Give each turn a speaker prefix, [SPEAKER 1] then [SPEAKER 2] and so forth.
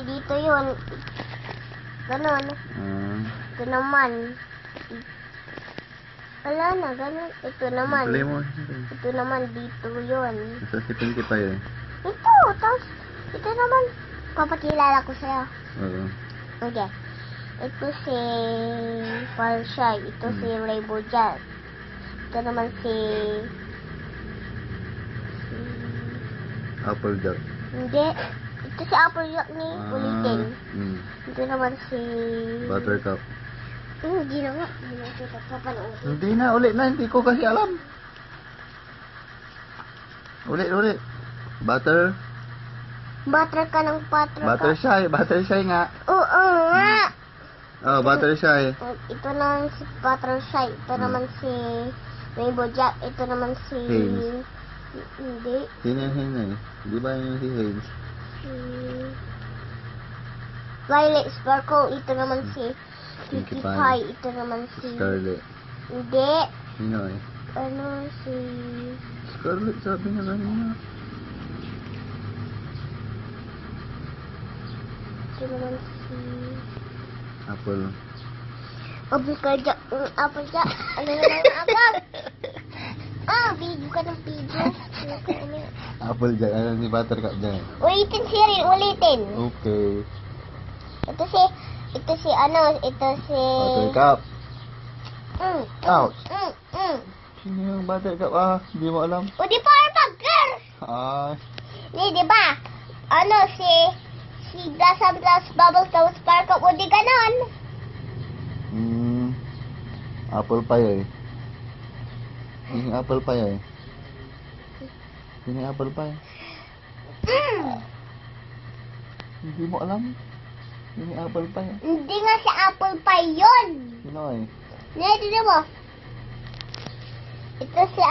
[SPEAKER 1] dito yun. Ganon. Ito naman. Wala na, ganon. Ito naman.
[SPEAKER 2] Play mo.
[SPEAKER 1] Ito naman dito yun.
[SPEAKER 2] Nasa si Pinkie Pie eh.
[SPEAKER 1] Ito, tapos ito naman. Papakilala ko sa'yo.
[SPEAKER 2] Oo.
[SPEAKER 1] Okay. Ito si Falshy. Ito si Rainbow Jack. Ito naman si
[SPEAKER 2] Applejack.
[SPEAKER 1] Hindi. Ito si Applejack ni Ulitin. Ito naman si
[SPEAKER 2] Buttercup.
[SPEAKER 1] Hindi na nga. Hindi na kita papanoorin.
[SPEAKER 2] Hindi na, ulit na. Hindi ko kasi alam. Ulit. Butter
[SPEAKER 1] Butter ka ng butter ka.
[SPEAKER 2] Buttershy nga.
[SPEAKER 1] Oo nga.
[SPEAKER 2] Oh, Buttershy.
[SPEAKER 1] Ito naman si Buttershy. Ito naman si Rainbow Jack. Ito naman si
[SPEAKER 2] Haynes.
[SPEAKER 1] Hindi.
[SPEAKER 2] Sino yung Haynes eh? Di ba yung si Haynes?
[SPEAKER 1] Si Violet Sparkle. Ito naman si
[SPEAKER 2] Pinkie
[SPEAKER 1] Pinkie
[SPEAKER 2] Pie.
[SPEAKER 1] Pie. Ito naman si
[SPEAKER 2] Scarlet.
[SPEAKER 1] Hindi.
[SPEAKER 2] Sino eh?
[SPEAKER 1] Ano si
[SPEAKER 2] Scarlet sabi niya kanina.
[SPEAKER 1] Ito naman si
[SPEAKER 2] Apple.
[SPEAKER 1] Applejack. Applejack. Ano naman Apple? Video ka ng video.
[SPEAKER 2] Applejack. Ano si Buttercup dyan?
[SPEAKER 1] Ulitin Siri, ulitin.
[SPEAKER 2] Okay.
[SPEAKER 1] Ito si
[SPEAKER 2] Buttercup. Ouch.
[SPEAKER 1] Mm.
[SPEAKER 2] Sino yung Buttercup? Hindi mo alam.
[SPEAKER 1] O di Powerpuff Di ba? Si Blossom plus Bubbles tapos Sparkle. O di ganon.
[SPEAKER 2] Apple pie eh. Sino yung apple pie eh? Sino yung apple pie? Hindi mo alam? Sino yung apple pie?
[SPEAKER 1] Hindi nga si Apple Pie yun.
[SPEAKER 2] Sino eh?
[SPEAKER 1] Tignan mo. Ito si